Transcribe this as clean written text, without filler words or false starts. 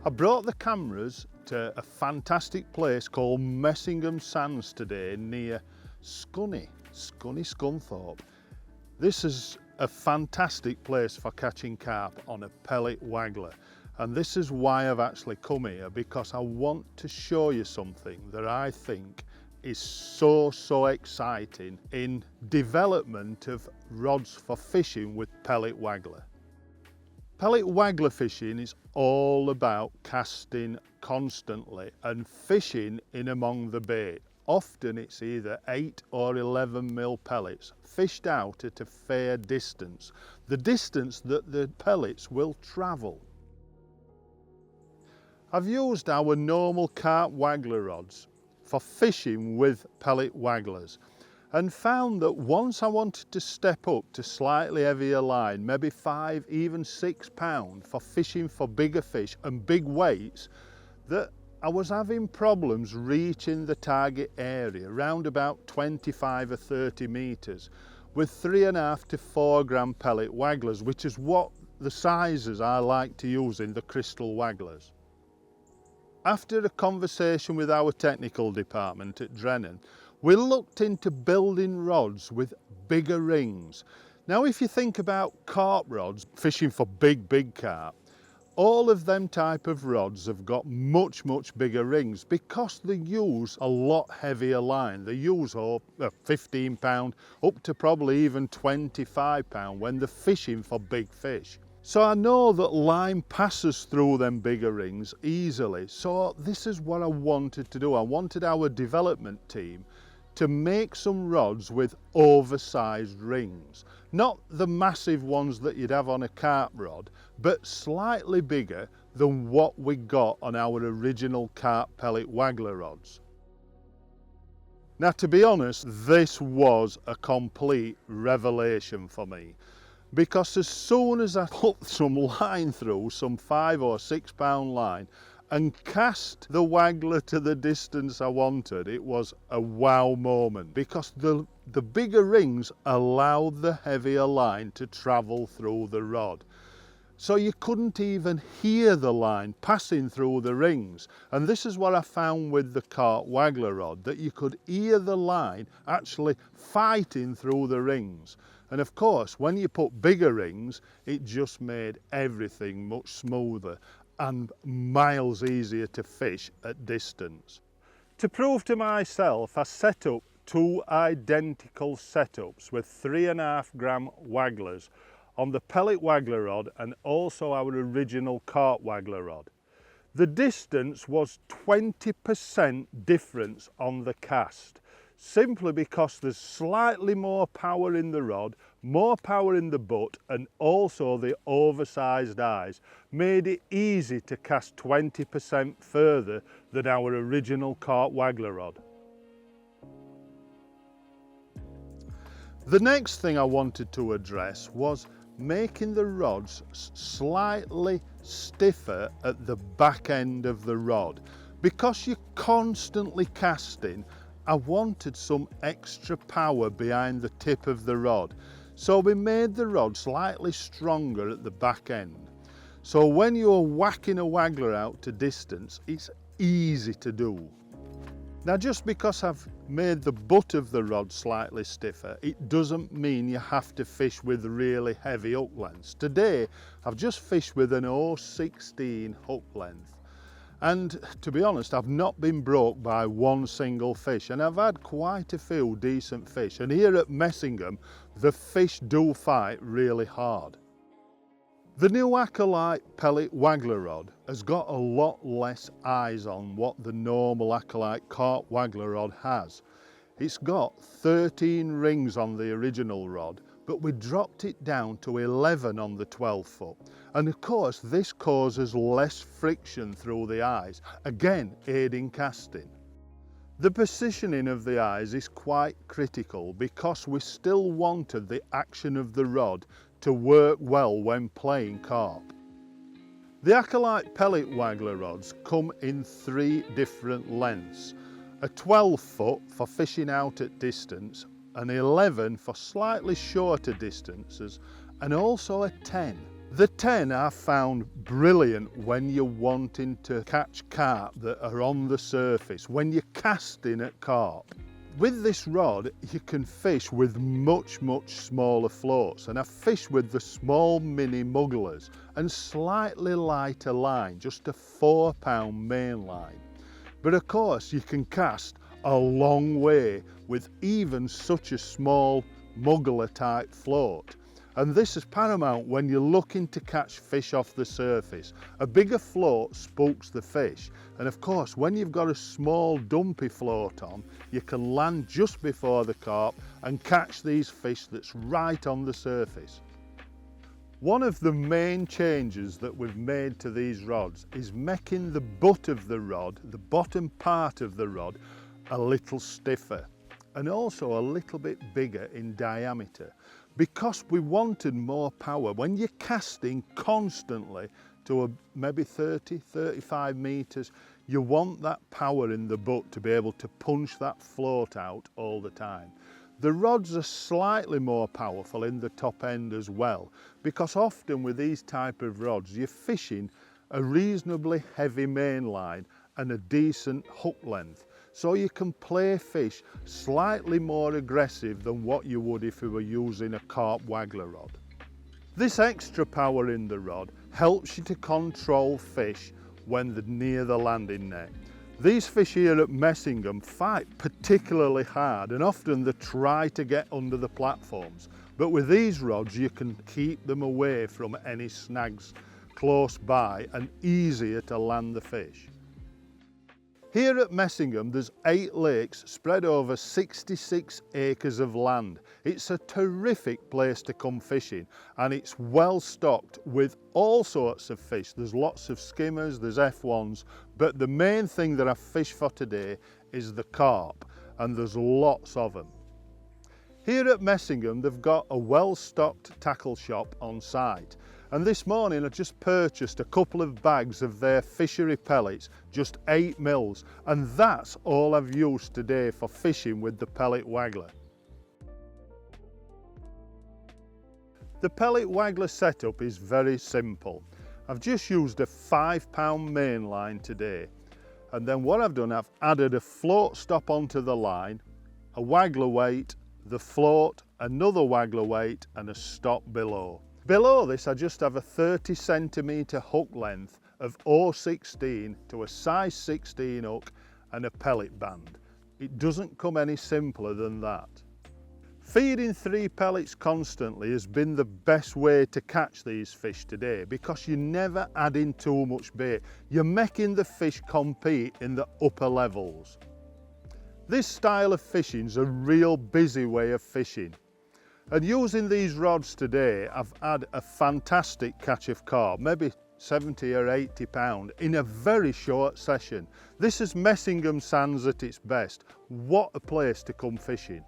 I brought the cameras to a fantastic place called Messingham Sands today near Scunthorpe. This is a fantastic place for catching carp on a pellet waggler, and this is why I've actually come here, because I want to show you something that I think is so exciting in development of rods for fishing with pellet waggler. Pellet waggler fishing is all about casting constantly and fishing in among the bait. Often it's either 8 or 11 mil pellets fished out at a fair distance, the distance that the pellets will travel. I've used our normal carp waggler rods for fishing with pellet wagglers, and found that once I wanted to step up to slightly heavier line, maybe 5, even 6 pound for fishing for bigger fish and big weights, that I was having problems reaching the target area around about 25 or 30 metres with 3.5 to 4 gram pellet wagglers, which is what the sizes I like to use in the crystal wagglers. After a conversation with our technical department at Drennan, we looked into building rods with bigger rings. Now if you think about carp rods, fishing for big carp, all of them type of rods have got much bigger rings because they use a lot heavier line. They use 15 pound up to probably even 25 pound when they're fishing for big fish. So I know that line passes through them bigger rings easily. So this is what I wanted to do. I wanted our development team to make some rods with oversized rings. Not the massive ones that you'd have on a carp rod, but slightly bigger than what we got on our original carp pellet waggler rods. Now to be honest, this was a complete revelation for me, because as soon as I put some line through, some 5 or 6 pound line, and cast the waggler to the distance I wanted, it was a wow moment, because the bigger rings allowed the heavier line to travel through the rod. So you couldn't even hear the line passing through the rings. And this is what I found with the carp waggler rod, that you could hear the line actually fighting through the rings. And of course, when you put bigger rings, it just made everything much smoother and miles easier to fish at distance. To prove to myself, I set up 2 identical setups with 3.5 gram wagglers on the pellet waggler rod and also our original carp waggler rod. The distance was 20% difference on the cast, simply because there's slightly more power in the rod, more power in the butt, and also the oversized eyes made it easy to cast 20% further than our original carp waggler rod. The next thing I wanted to address was making the rods slightly stiffer at the back end of the rod. Because you're constantly casting, I wanted some extra power behind the tip of the rod. So we made the rod slightly stronger at the back end. So when you're whacking a waggler out to distance, it's easy to do. Now just because I've made the butt of the rod slightly stiffer, it doesn't mean you have to fish with really heavy hook lengths. Today I've just fished with an 0.16 hook length. And to be honest, I've not been broke by one single fish, and I've had quite a few decent fish. And here at Messingham, the fish do fight really hard. The new Acolyte Pellet Waggler rod has got a lot less eyes on what the normal Acolyte carp waggler rod has. It's got 13 rings on the original rod, but we dropped it down to 11 on the 12 foot. And of course, this causes less friction through the eyes, again aiding casting. The positioning of the eyes is quite critical because we still wanted the action of the rod to work well when playing carp. The Acolyte Pellet Waggler rods come in 3 different lengths. A 12 foot for fishing out at distance, an 11 for slightly shorter distances, and also a 10 The 10 are found brilliant when you're wanting to catch carp that are on the surface, when you're casting at carp. With this rod you can fish with much smaller floats, and I fish with the small mini mugglers and slightly lighter line, just a 4-pound main line. But of course you can cast a long way with even such a small muggler type float. And this is paramount when you're looking to catch fish off the surface. A bigger float spooks the fish, and of course when you've got a small dumpy float on, you can land just before the carp and catch these fish that's right on the surface. One of the main changes that we've made to these rods is making the butt of the rod, the bottom part of the rod, a little stiffer and also a little bit bigger in diameter, because we wanted more power. When you're casting constantly to maybe 30-35 metres, you want that power in the butt to be able to punch that float out all the time. The rods are slightly more powerful in the top end as well, because often with these type of rods you're fishing a reasonably heavy main line and a decent hook length, so you can play fish slightly more aggressive than what you would if you were using a carp waggler rod. This extra power in the rod helps you to control fish when they're near the landing net. These fish here at Messingham fight particularly hard, and often they try to get under the platforms, but with these rods you can keep them away from any snags close by and easier to land the fish. Here at Messingham there's 8 lakes spread over 66 acres of land. It's a terrific place to come fishing, and it's well stocked with all sorts of fish. There's lots of skimmers, there's F1s, but the main thing that I fish for today is the carp, and there's lots of them. Here at Messingham they've got a well stocked tackle shop on site. And this morning I just purchased a couple of bags of their fishery pellets, just 8 mils, and that's all I've used today for fishing with the pellet waggler. The pellet waggler setup is very simple. I've just used a 5-pound main line today, and then what I've done, I've added a float stop onto the line, a waggler weight, the float, another waggler weight and a stop below. Below this I just have a 30cm hook length of 0.16 to a size 16 hook and a pellet band. It doesn't come any simpler than that. Feeding 3 pellets constantly has been the best way to catch these fish today, because you're never adding too much bait. You're making the fish compete in the upper levels. This style of fishing is a real busy way of fishing. And using these rods today, I've had a fantastic catch of carp, maybe 70 or 80 pound in a very short session. This is Messingham Sands at its best. What a place to come fishing.